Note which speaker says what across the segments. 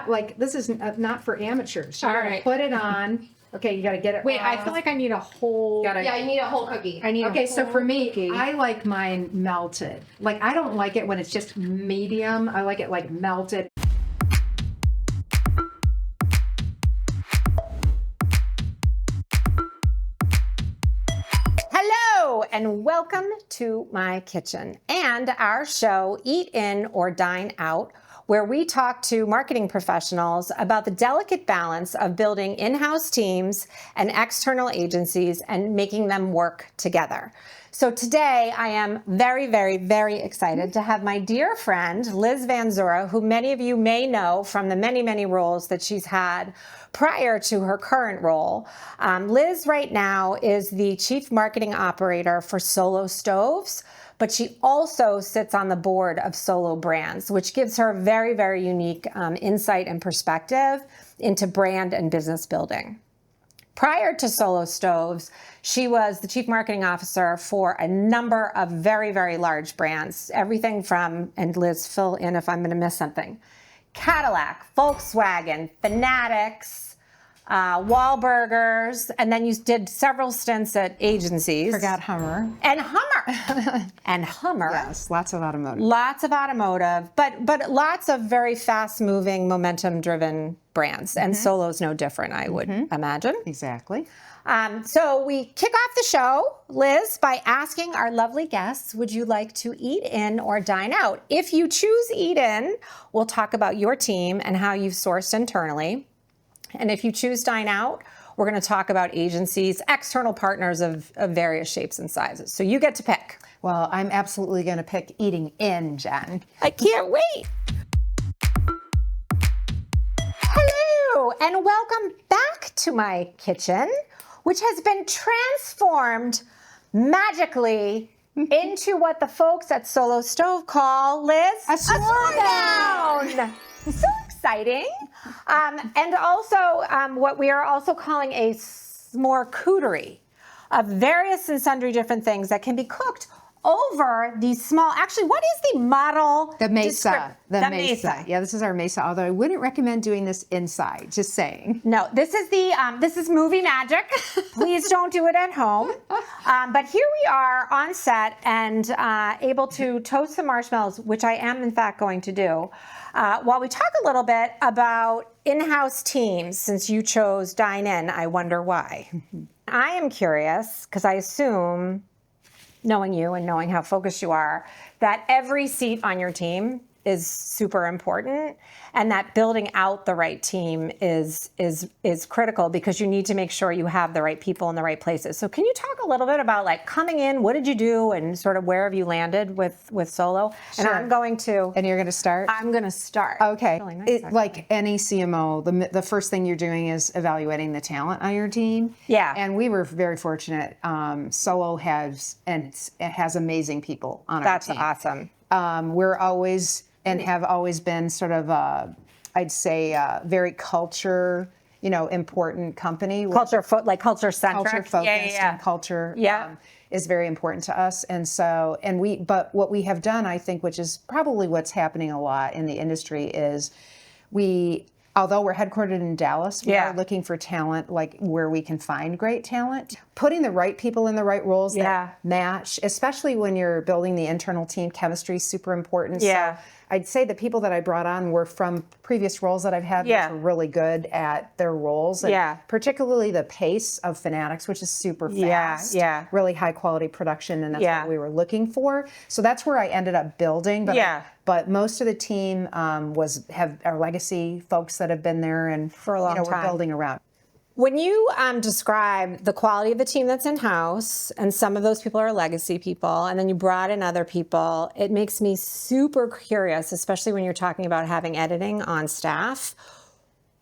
Speaker 1: not like, this is not for amateurs. You
Speaker 2: All
Speaker 1: gotta
Speaker 2: right.
Speaker 1: put it on. Okay, you got to get it
Speaker 2: Wait, I
Speaker 1: off.
Speaker 2: feel like I need a whole.
Speaker 3: Yeah, you need a whole cookie.
Speaker 2: I need.
Speaker 1: Okay,
Speaker 2: a
Speaker 1: so
Speaker 2: whole
Speaker 1: for me,
Speaker 2: cookie.
Speaker 1: I like mine melted. Like, I don't like it when it's just medium. I like it like melted.
Speaker 4: Hello, and welcome to my kitchen and our show, Eat In or Dine Out, where we talk to marketing professionals about the delicate balance of building in-house teams and external agencies and making them work together. So today I am very, very, very excited to have my dear friend, Liz Vanzura, who many of you may know from the many, many roles that she's had prior to her current role. Liz right now is the Chief Marketing Operator for Solo Stoves, but she also sits on the board of Solo Brands, which gives her very, very unique insight and perspective into brand and business building. Prior to Solo Stoves, she was the Chief Marketing Officer for a number of very, very large brands. Everything from, and Liz, fill in if I'm going to miss something, Cadillac, Volkswagen, Fanatics, Wahlburgers, and then you did several stints at agencies.
Speaker 1: Forgot Hummer.
Speaker 4: And Hummer. And Hummer.
Speaker 1: Yes, lots of automotive.
Speaker 4: Lots of automotive, but lots of very fast-moving, momentum-driven brands. And Solo's no different, I would imagine.
Speaker 1: Exactly.
Speaker 4: So we kick off the show, Liz, by asking our lovely guests, would you like to eat in or dine out? If you choose eat in, we'll talk about your team and how you've sourced internally. And if you choose dine out, we're going to talk about agencies, external partners of various shapes and sizes. So you get to pick.
Speaker 1: Well, I'm absolutely going to pick eating in, Jen.
Speaker 4: I can't wait. Hello, and welcome back to my kitchen, which has been transformed magically into what the folks at Solo Stove call, Liz,
Speaker 1: A swore-down.
Speaker 4: So exciting. And also what we are also calling a s'more-couterie of various and sundry different things that can be cooked over these small, actually, what is the model?
Speaker 1: The Mesa.
Speaker 4: The Mesa.
Speaker 1: Yeah, this is our Mesa, although I wouldn't recommend doing this inside, just saying.
Speaker 4: No, this is movie magic. Please don't do it at home. But here we are on set and able to toast some marshmallows, which I am in fact going to do, while we talk a little bit about in-house teams. Since you chose Dine In, I wonder why. I am curious, because I assume, knowing you and knowing how focused you are, that every seat on your team is super important, and that building out the right team is critical because you need to make sure you have the right people in the right places. So can you talk a little bit about like coming in, what did you do, and sort of where have you landed with Solo?
Speaker 1: Sure.
Speaker 4: And I'm going to.
Speaker 1: And you're going to start?
Speaker 4: I'm going to start.
Speaker 1: Okay.
Speaker 4: Really nice,
Speaker 1: Like any CMO, the first thing you're doing is evaluating the talent on your team.
Speaker 4: Yeah.
Speaker 1: And we were very fortunate. Solo has amazing people on our team.
Speaker 4: That's awesome.
Speaker 1: We're always and have always been sort of, I'd say, very culture, important company.
Speaker 4: Culture centric.
Speaker 1: Culture focused
Speaker 4: Yeah.
Speaker 1: and culture
Speaker 4: Yeah.
Speaker 1: is very important to us. And so, but what we have done, I think, which is probably what's happening a lot in the industry, is although we're headquartered in Dallas, we are looking for talent, like where we can find great talent. Putting the right people in the right roles that match, especially when you're building the internal team, chemistry is super important.
Speaker 4: Yeah.
Speaker 1: So I'd say the people that I brought on were from previous roles that I've had, which were really good at their roles. And particularly the pace of Fanatics, which is super fast. Really high quality production, and that's what we were looking for. So that's where I ended up building. But most of the team have our legacy folks that have been there and
Speaker 4: for a long time.
Speaker 1: We're building around.
Speaker 4: When you describe the quality of the team that's in-house, and some of those people are legacy people, and then you brought in other people, it makes me super curious, especially when you're talking about having editing on staff.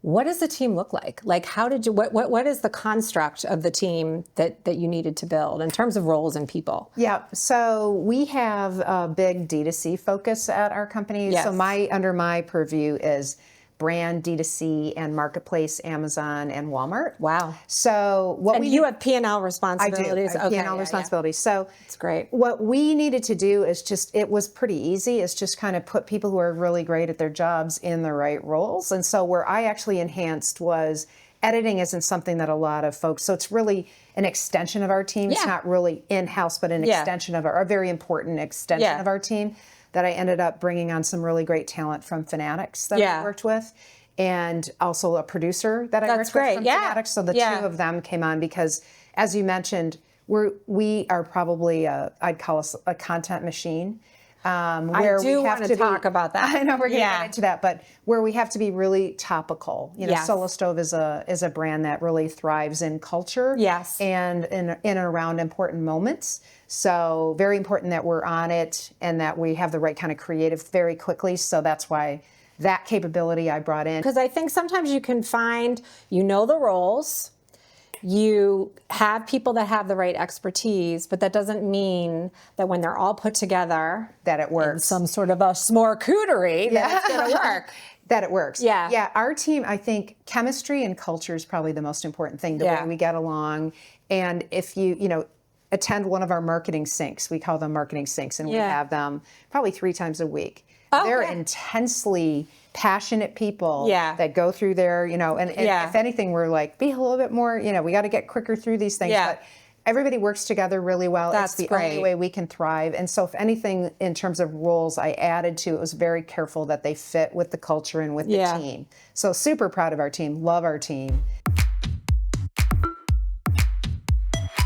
Speaker 4: What does the team look like? Like, how did you? What is the construct of the team that you needed to build in terms of roles and people?
Speaker 1: Yeah, so we have a big D2C focus at our company.
Speaker 4: Yes.
Speaker 1: So under my purview is brand, D2C, and marketplace, Amazon and Walmart.
Speaker 4: Wow.
Speaker 1: So what
Speaker 4: And you have P&L responsibilities.
Speaker 1: I do. I have P&L responsibilities. So
Speaker 4: it's great.
Speaker 1: What we needed to do is it was pretty easy. It's just kind of put people who are really great at their jobs in the right roles. And so where I actually enhanced was editing isn't something that a lot of folks, so it's really an extension of our team. It's not really in-house, but an extension of a very important extension of our team that I ended up bringing on some really great talent from Fanatics that I worked with, and also a producer that I worked with from Fanatics. So the two of them came on because, as you mentioned, we are probably I'd call us a content machine. Where
Speaker 4: I do
Speaker 1: we have
Speaker 4: want to talk about that.
Speaker 1: I know we're going to get into that, but where we have to be really topical. You know, Solo Stove is a brand that really thrives in culture, and in and around important moments. So very important that we're on it and that we have the right kind of creative very quickly. So that's why that capability I brought in.
Speaker 4: Because I think sometimes you can find, the roles. You have people that have the right expertise, but that doesn't mean that when they're all put together
Speaker 1: that it works.
Speaker 4: In some sort of a smorcootery, that it's going to work.
Speaker 1: That it works.
Speaker 4: Yeah.
Speaker 1: Our team, I think chemistry and culture is probably the most important thing, the way we get along. And if you attend one of our marketing syncs, we call them marketing syncs, and we have them probably 3 times a week. They're intensely passionate people that go through there, and if anything, we're like, be a little bit more, we got to get quicker through these things. But everybody works together really well.
Speaker 4: That's
Speaker 1: it's the only way we can thrive. And so if anything, in terms of roles I added to, it was very careful that they fit with the culture and with the team. So super proud of our team, love our team.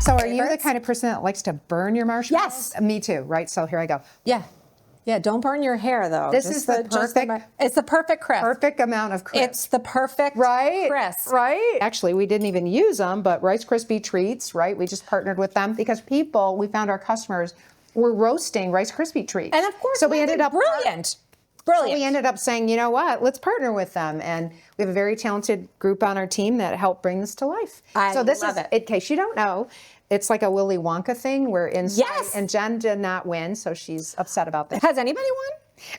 Speaker 1: So are you the kind of person that likes to burn your marshmallows?
Speaker 4: Yes.
Speaker 1: Me too, right? So here I go.
Speaker 4: Yeah, don't burn your hair though.
Speaker 1: This is the perfect.
Speaker 4: It's the perfect crisp.
Speaker 1: Perfect amount of crisp.
Speaker 4: It's the perfect crisp.
Speaker 1: Right. Actually, we didn't even use them, but Rice Krispie treats, right? We just partnered with them because we found our customers were roasting Rice Krispie treats.
Speaker 4: And of course,
Speaker 1: so we ended up
Speaker 4: brilliant.
Speaker 1: So we ended up saying, you know what, let's partner with them. And we have a very talented group on our team that helped bring this to life.
Speaker 4: So this is,
Speaker 1: in case you don't know, it's like a Willy Wonka thing where inside, and Jen did not win, so she's upset about that.
Speaker 4: Has anybody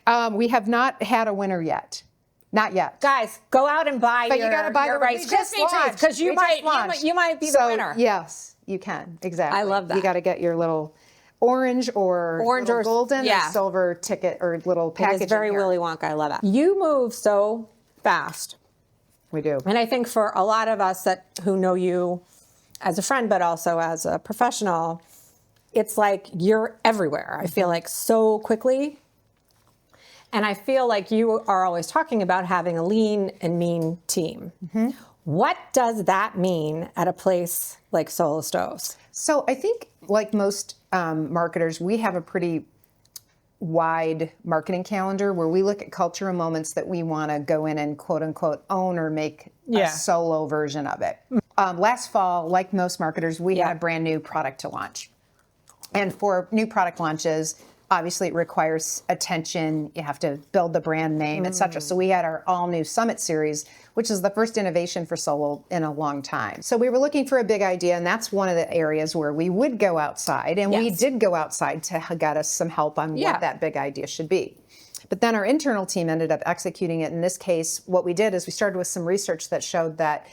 Speaker 4: won?
Speaker 1: We have not had a winner yet. Not yet.
Speaker 4: Guys, go out and buy
Speaker 1: you gotta buy
Speaker 4: your Rice Krispie treats because you might be the winner.
Speaker 1: Yes, you can. Exactly.
Speaker 4: I love that.
Speaker 1: You got to get your little orange or golden or silver ticket or little package.
Speaker 4: It's very Willy Wonka. I love it. You move so fast.
Speaker 1: We do.
Speaker 4: And I think for a lot of us who know you as a friend, but also as a professional, it's like you're everywhere. I feel like so quickly. And I feel like you are always talking about having a lean and mean team. What does that mean at a place like Solo Stoves?
Speaker 1: So I think like most marketers, we have a pretty wide marketing calendar where we look at cultural moments that we want to go in and quote unquote own or make a solo version of it. Last fall, like most marketers, we had a brand new product to launch. And for new product launches, obviously it requires attention. You have to build the brand name, et cetera. So we had our all new Summit series, which is the first innovation for Solo in a long time. So we were looking for a big idea, and that's one of the areas where we would go outside. And we did go outside to get us some help on what that big idea should be. But then our internal team ended up executing it. In this case, what we did is we started with some research that showed that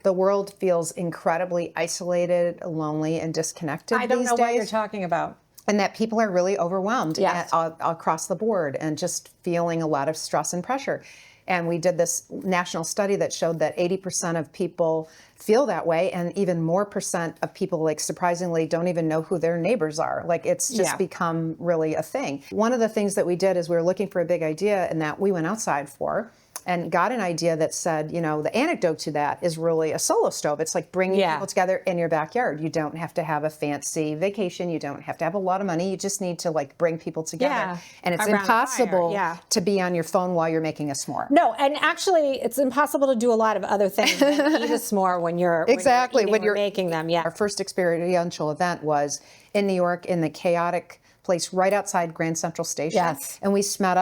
Speaker 1: the world feels incredibly isolated, lonely, and disconnected these days.
Speaker 4: I don't know what you're talking about.
Speaker 1: And that people are really overwhelmed across the board and just feeling a lot of stress and pressure. And we did this national study that showed that 80% of people feel that way, and even more percent of people, like surprisingly, don't even know who their neighbors are. Like it's just become really a thing. One of the things that we did is we were looking for a big idea, and that we went outside for. And got an idea that said, the antidote to that is really a Solo Stove. It's like bringing people together in your backyard. You don't have to have a fancy vacation. You don't have to have a lot of money. You just need to bring people together. And it's impossible to be on your phone while you're making a s'more.
Speaker 4: No, and actually, it's impossible to do a lot of other things than eat a s'more when you're making them. Yeah.
Speaker 1: Our first experiential event was in New York in the chaotic place right outside Grand Central Station.
Speaker 4: Yes.
Speaker 1: And we set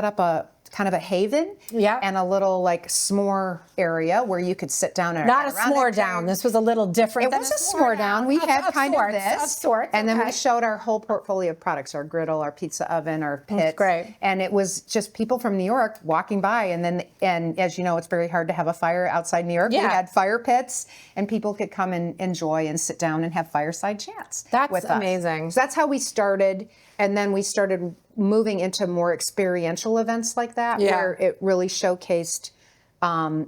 Speaker 1: up a kind of a haven
Speaker 4: Yeah.
Speaker 1: and a little like s'more area where you could sit down and
Speaker 4: Not a s'more down. This was a little different.
Speaker 1: It was a s'more down. We had kind of this.
Speaker 4: Of sorts.
Speaker 1: And then
Speaker 4: okay.
Speaker 1: we showed our whole portfolio of products, our griddle, our pizza oven, our pits.
Speaker 4: That's great.
Speaker 1: And it was just people from New York walking by. And as you know, it's very hard to have a fire outside New York.
Speaker 4: Yeah.
Speaker 1: We had fire pits and people could come and enjoy and sit down and have fireside chats
Speaker 4: That's
Speaker 1: with us.
Speaker 4: amazing.
Speaker 1: So that's how we started. And then we started moving into more experiential events like that,
Speaker 4: Yeah.
Speaker 1: where it really showcased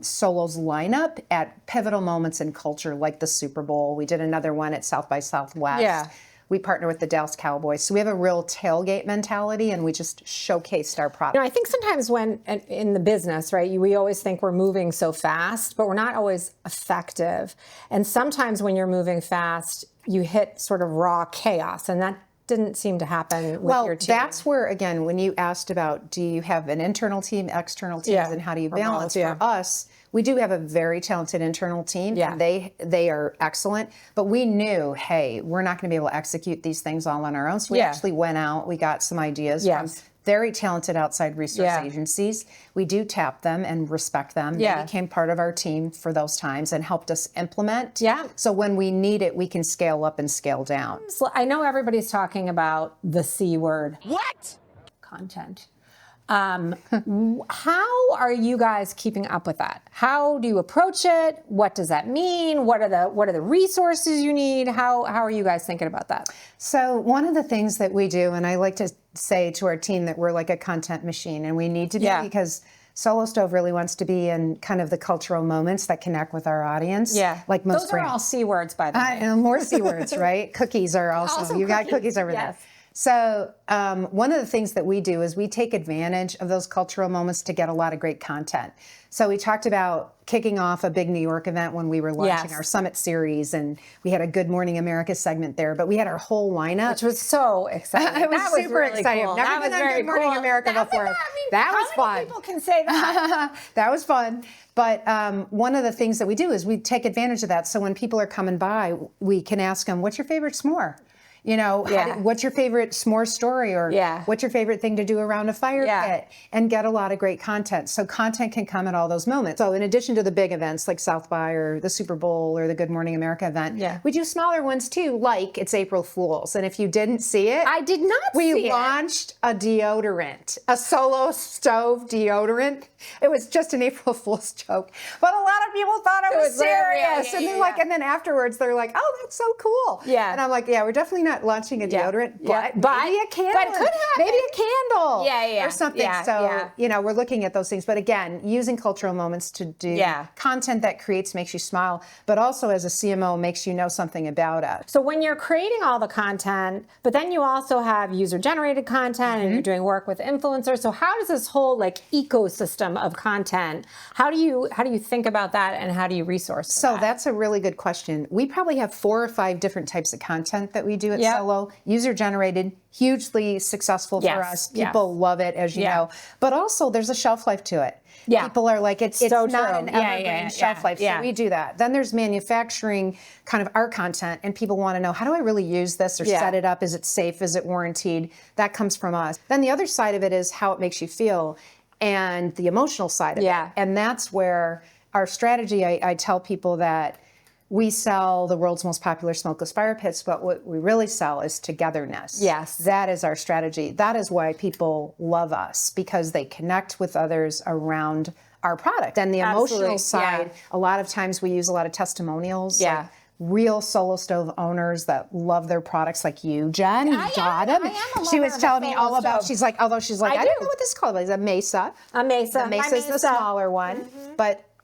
Speaker 1: Solo's lineup at pivotal moments in culture, like the Super Bowl. We did another one at South by Southwest.
Speaker 4: Yeah.
Speaker 1: We partner with the Dallas Cowboys. So we have a real tailgate mentality, and we just showcased our product.
Speaker 4: You know, I think sometimes when in the business, right, we always think we're moving so fast, but we're not always effective. And sometimes when you're moving fast, you hit sort of raw chaos, and that didn't seem to happen with your team.
Speaker 1: That's where, again, when you asked about do you have an internal team, external teams,
Speaker 4: Yeah.
Speaker 1: and how do you
Speaker 4: Or
Speaker 1: balance?
Speaker 4: both, yeah.
Speaker 1: For us, we do have a very talented internal team.
Speaker 4: Yeah.
Speaker 1: And they are excellent. But we knew, hey, we're not going to be able to execute these things all on our own. So we
Speaker 4: Yeah.
Speaker 1: actually went out. We got some ideas
Speaker 4: Yes.
Speaker 1: from very talented outside resource
Speaker 4: Yeah.
Speaker 1: agencies. We do tap them and respect them.
Speaker 4: Yeah.
Speaker 1: They became part of our team for those times and helped us implement.
Speaker 4: Yeah.
Speaker 1: So when we need it, we can scale up and scale down.
Speaker 4: So I know everybody's talking about the C word.
Speaker 2: What?
Speaker 4: Content. How are you guys keeping up with that? How do you approach it? What does that mean? What are the resources you need? How are you guys thinking about that?
Speaker 1: So one of the things that we do, and I like to say to our team that we're like a content machine, and we need to be,
Speaker 4: Yeah.
Speaker 1: because Solo Stove really wants to be in kind of the cultural moments that connect with our audience.
Speaker 4: Yeah.
Speaker 1: Like most
Speaker 4: Those
Speaker 1: brands.
Speaker 4: are all C words, by the way.
Speaker 1: And more C words, right? Cookies are also you got cookies over
Speaker 4: yes.
Speaker 1: there. So one of the things that we do is we take advantage of those cultural moments to get a lot of great content. So we talked about kicking off a big New York event when we were launching
Speaker 4: Yes.
Speaker 1: our Summit series, and we had a Good Morning America segment there, but we had our whole lineup.
Speaker 4: Which was so exciting.
Speaker 1: It was
Speaker 4: That
Speaker 1: super
Speaker 4: really
Speaker 1: exciting.
Speaker 4: Cool.
Speaker 1: Never
Speaker 4: That
Speaker 1: been
Speaker 4: was
Speaker 1: on
Speaker 4: very
Speaker 1: Good Morning
Speaker 4: cool.
Speaker 1: America before. That was
Speaker 4: how many
Speaker 1: fun.
Speaker 4: people can say that?
Speaker 1: That was fun. But one of the things that we do is we take advantage of that. So when people are coming by, we can ask them, what's your favorite s'more? You know,
Speaker 4: Yeah.
Speaker 1: what's your favorite s'more story? Or
Speaker 4: Yeah.
Speaker 1: what's your favorite thing to do around a fire
Speaker 4: Yeah.
Speaker 1: pit? And get a lot of great content. So content can come at all those moments. So in addition to the big events like South by or the Super Bowl or the Good Morning America event,
Speaker 4: Yeah.
Speaker 1: we do smaller ones too, like it's April Fool's. And if you didn't see it,
Speaker 4: I did not
Speaker 1: we
Speaker 4: see it.
Speaker 1: launched a deodorant, a Solo Stove deodorant. It was just an April Fool's joke, but a lot of people thought it was
Speaker 4: was real,
Speaker 1: serious.
Speaker 4: yeah,
Speaker 1: And
Speaker 4: yeah,
Speaker 1: then
Speaker 4: yeah.
Speaker 1: and then afterwards they're like, "Oh, that's so cool."
Speaker 4: Yeah.
Speaker 1: And I'm like, "Yeah, we're definitely not launching a
Speaker 4: Yeah.
Speaker 1: deodorant,
Speaker 4: Yeah.
Speaker 1: but maybe a candle,
Speaker 4: but it could happen.
Speaker 1: maybe a candle,
Speaker 4: Yeah.
Speaker 1: or something."
Speaker 4: Yeah,
Speaker 1: So
Speaker 4: yeah.
Speaker 1: you know, we're looking at those things, but again, using cultural moments to do
Speaker 4: Yeah.
Speaker 1: content that makes you smile, but also as a CMO makes you know something about us.
Speaker 4: So when you're creating all the content, but then you also have user-generated content and you're doing work with influencers. So how does this whole like ecosystem of content, how do you think about that and how do you resource
Speaker 1: So
Speaker 4: that?
Speaker 1: that's a really good question. We probably have 4 or 5 different types of content that we do at
Speaker 4: Yep.
Speaker 1: Solo. User-generated, hugely successful for
Speaker 4: Yes,
Speaker 1: us.
Speaker 4: yes.
Speaker 1: People love it, as you
Speaker 4: Yeah.
Speaker 1: know. But also, there's a shelf life to it.
Speaker 4: Yeah.
Speaker 1: People are like, it's
Speaker 4: So
Speaker 1: not
Speaker 4: true.
Speaker 1: an
Speaker 4: Yeah,
Speaker 1: evergreen
Speaker 4: yeah,
Speaker 1: shelf
Speaker 4: yeah,
Speaker 1: life.
Speaker 4: yeah.
Speaker 1: So we do that. Then there's manufacturing, kind of our content, and people want to know, how do I really use this or
Speaker 4: Yeah.
Speaker 1: set it up? Is it safe? Is it warranted? That comes from us. Then the other side of it is how it makes you feel and the emotional side of
Speaker 4: Yeah.
Speaker 1: it. And that's where our strategy, I tell people that we sell the world's most popular smokeless fire pits, but what we really sell is togetherness.
Speaker 4: Yes.
Speaker 1: That is our strategy. That is why people love us, because they connect with others around our product. And the
Speaker 4: Absolutely,
Speaker 1: emotional side,
Speaker 4: yeah.
Speaker 1: a lot of times we use a lot of testimonials.
Speaker 4: Yeah.
Speaker 1: Like real Solo Stove owners that love their products, like you, Jen. You got them.
Speaker 4: I am a
Speaker 1: She
Speaker 4: lover
Speaker 1: was
Speaker 4: of
Speaker 1: telling
Speaker 4: a
Speaker 1: me
Speaker 4: Solo
Speaker 1: all about,
Speaker 4: Stove.
Speaker 1: she's like, I don't
Speaker 4: do.
Speaker 1: know what this is called. It's a Mesa.
Speaker 4: A Mesa.
Speaker 1: The Mesa is the smaller one,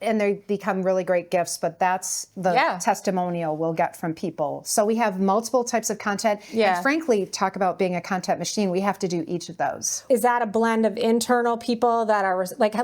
Speaker 1: and they become really great gifts, but that's the
Speaker 4: Yeah.
Speaker 1: testimonial we'll get from people. So we have multiple types of content.
Speaker 4: Yeah.
Speaker 1: And frankly, talk about being a content machine, we have to do each of those.
Speaker 4: Is that a blend of internal people that are like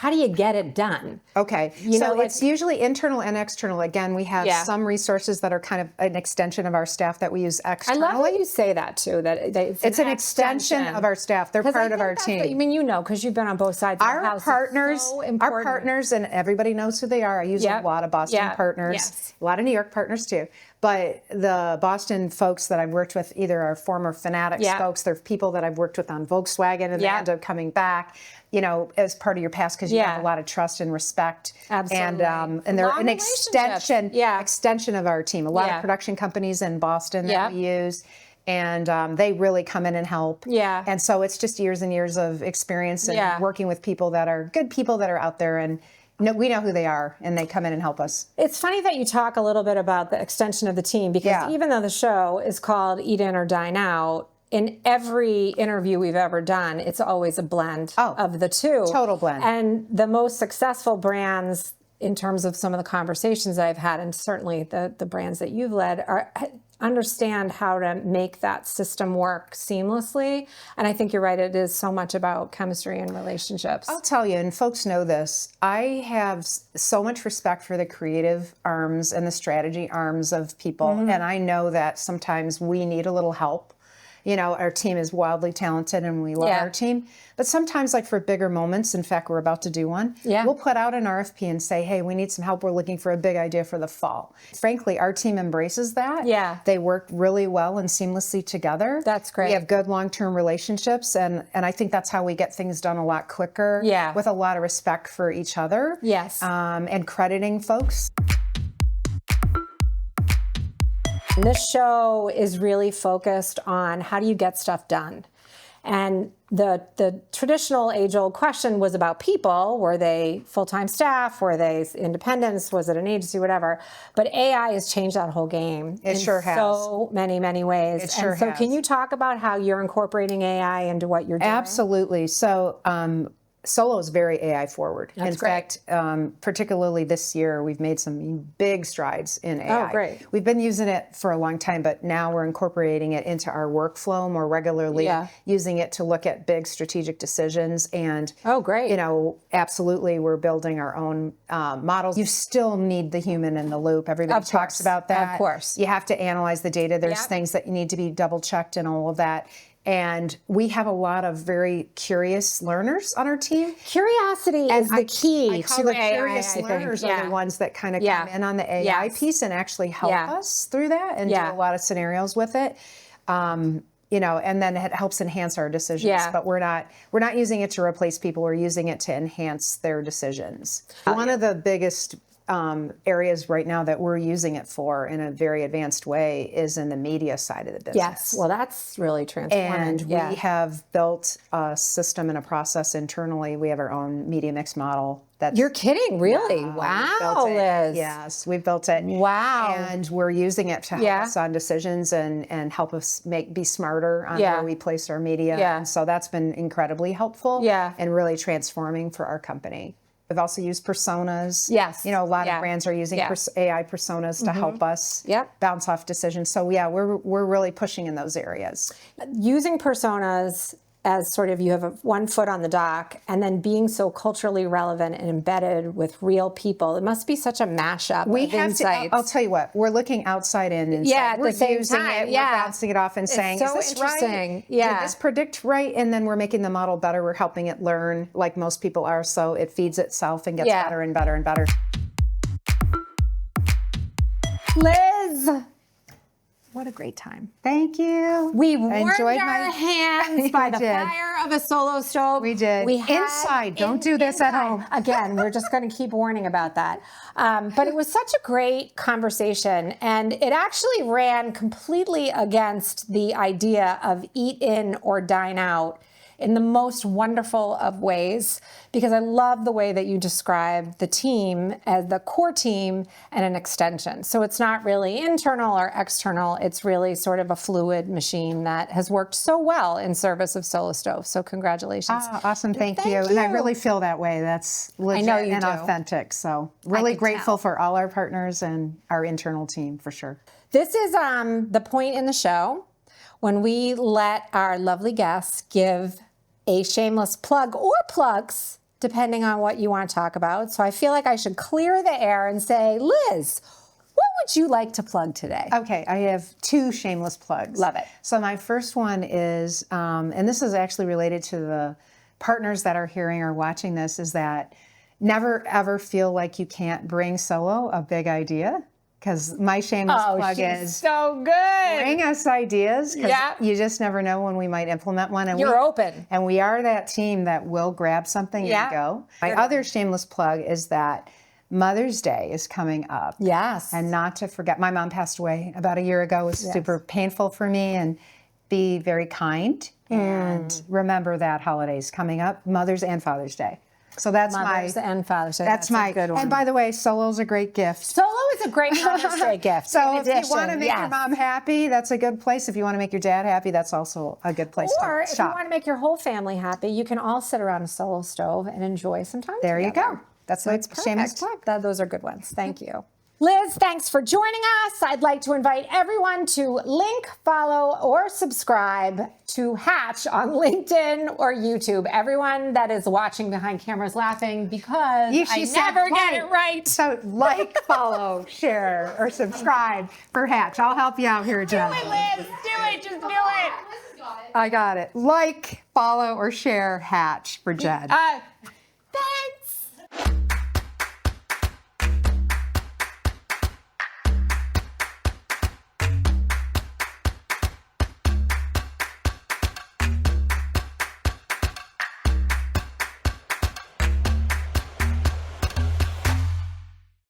Speaker 4: how do you get it done?
Speaker 1: Okay.
Speaker 4: You
Speaker 1: So
Speaker 4: know, like-
Speaker 1: it's usually internal and external. Again, we have
Speaker 4: Yeah.
Speaker 1: some resources that are kind of an extension of our staff that we use
Speaker 4: I
Speaker 1: externally.
Speaker 4: love when you say that too. That
Speaker 1: It's an extension of our staff. They're
Speaker 4: 'Cause I
Speaker 1: part of
Speaker 4: think
Speaker 1: our
Speaker 4: that's
Speaker 1: team.
Speaker 4: what- I mean, you know, because you've been on both sides of the
Speaker 1: Our
Speaker 4: house. It's
Speaker 1: partners,
Speaker 4: so
Speaker 1: our
Speaker 4: important.
Speaker 1: partners, Boston, everybody knows who they are. I use a lot of Boston partners, a lot of New York partners too. But the Boston folks that I've worked with either are former Fanatics folks, they're people that I've worked with on Volkswagen and they end up coming back, you know, as part of your past because you have a lot of trust and respect.
Speaker 4: Absolutely.
Speaker 1: And they're an extension of our team. A lot of production companies in Boston that we use. And they really come in and help. Yeah. And so it's just years and years of experience and working with people that are good people that are out there and we know who they are and they come in and help us.
Speaker 4: It's funny that you talk a little bit about the extension of the team because even though the show is called Eat In or Dine Out, in every interview we've ever done, it's always a blend of the two.
Speaker 1: Total blend.
Speaker 4: And the most successful brands in terms of some of the conversations that I've had, and certainly the brands that you've led, understand how to make that system work seamlessly. And I think you're right, it is so much about chemistry and relationships.
Speaker 1: I'll tell you, and folks know this, I have so much respect for the creative arms and the strategy arms of people. And I know that sometimes we need a little help. You know, our team is wildly talented and we love our team. But sometimes, like for bigger moments, in fact, we're about to do one, we'll put out an RFP and say, hey, we need some help. We're looking for a big idea for the fall. Frankly, our team embraces that. Yeah. They work really well and seamlessly together.
Speaker 4: That's great.
Speaker 1: We have good long-term relationships. And I think that's how we get things done a lot quicker with a lot of respect for each other.
Speaker 4: Yes.
Speaker 1: And crediting folks.
Speaker 4: This show is really focused on how do you get stuff done. And the traditional age-old question was about people. Were they full-time staff? Were they independents? Was it an agency? Whatever. But AI has changed that whole game.
Speaker 1: It sure has.
Speaker 4: So many ways.
Speaker 1: It sure has.
Speaker 4: So can you talk about how you're incorporating AI into what you're doing?
Speaker 1: Absolutely. So Solo is very AI forward.
Speaker 4: That's
Speaker 1: in fact, particularly this year, we've made some big strides in AI.
Speaker 4: Oh, great.
Speaker 1: We've been using it for a long time, but now we're incorporating it into our workflow more regularly, using it to look at big strategic decisions. And, you know, absolutely, we're building our own models. You still need the human in the loop. Everybody talks about that.
Speaker 4: Of course.
Speaker 1: You have to analyze the data. There's things that need to be double checked and all of that. And we have a lot of very curious learners on our team.
Speaker 4: Curiosity is the key
Speaker 1: to the curious learners are the ones that kind of come in on the AI piece and actually help us through that and do a lot of scenarios with it. You know, and then it helps enhance our decisions. But we're not using it to replace people. We're using it to enhance their decisions. One of the biggest areas right now that we're using it for in a very advanced way is in the media side of the business.
Speaker 4: Yes, well, that's really transformative.
Speaker 1: And we have built a system and a process internally. We have our own media mix model.
Speaker 4: You're kidding, really? Wow, Liz.
Speaker 1: Yes, we've built it.
Speaker 4: Wow.
Speaker 1: And we're using it to help us on decisions and help us be smarter on where we place our media. And so that's been incredibly helpful and really transforming for our company. We've also used personas. Yes. You know, a lot of brands are using AI personas to help us bounce off decisions. So yeah, we're really pushing in those areas.
Speaker 4: Using personas as sort of you have one foot on the dock and then being so culturally relevant and embedded with real people. It must be such a mashup of insights.
Speaker 1: I'll tell you what, we're looking outside in and we're using it, we're bouncing it off and saying,
Speaker 4: so
Speaker 1: is this right? Did this predict right? And then we're making the model better. We're helping it learn like most people are. So it feeds itself and gets better and better and better.
Speaker 4: Liz!
Speaker 1: What a great time. Thank you.
Speaker 4: We warmed our hands by the fire of a Solo stove.
Speaker 1: We did. Inside. Don't do this at home.
Speaker 4: Again, we're just going to keep warning about that. But it was such a great conversation. And it actually ran completely against the idea of eat in or dine out in the most wonderful of ways, because I love the way that you describe the team as the core team and an extension. So it's not really internal or external. It's really sort of a fluid machine that has worked so well in service of Solo Stove. So congratulations.
Speaker 1: Oh, awesome. Thank you. And I really feel that way. That's legit and authentic. So really grateful for all our partners and our internal team for sure.
Speaker 4: This is the point in the show when we let our lovely guests give a shameless plug or plugs, depending on what you want to talk about. So I feel like I should clear the air and say, Liz, what would you like to plug today?
Speaker 1: Okay, I have two shameless plugs.
Speaker 4: Love it.
Speaker 1: So my first one is, and this is actually related to the partners that are hearing or watching this, is that never ever feel like you can't bring Solo a big idea, because my shameless plug is
Speaker 4: so good.
Speaker 1: bring us ideas, because you just never know when we might implement one. And
Speaker 4: You're open.
Speaker 1: And we are that team that will grab something and go. My other shameless plug is that Mother's Day is coming up.
Speaker 4: Yes.
Speaker 1: And not to forget, my mom passed away about a year ago. It was super painful for me. And be very kind and remember that holidays coming up, Mother's and Father's Day. So that's
Speaker 4: Mother's and Father's Day.
Speaker 1: That's
Speaker 4: a good one.
Speaker 1: And by the way, Solo's a great gift.
Speaker 4: Solo is a great Mother's Day gift.
Speaker 1: So if you want to make your mom happy, that's a good place. If you want to make your dad happy, that's also a good place to shop.
Speaker 4: Or if you want to make your whole family happy, you can all sit around a Solo stove and enjoy some time
Speaker 1: There
Speaker 4: together.
Speaker 1: you go. That's a shameless plug.
Speaker 4: Those are good ones. Thank you. Liz, thanks for joining us. I'd like to invite everyone to link, follow, or subscribe to Hatch on LinkedIn or YouTube. Everyone that is watching behind cameras laughing because I never get it right.
Speaker 1: So like, follow, share, or subscribe for Hatch. I'll help you out here, Jen.
Speaker 4: Do it, Liz. Do it. Just do it.
Speaker 1: I got it. Like, follow, or share Hatch for Jen.
Speaker 4: Thanks.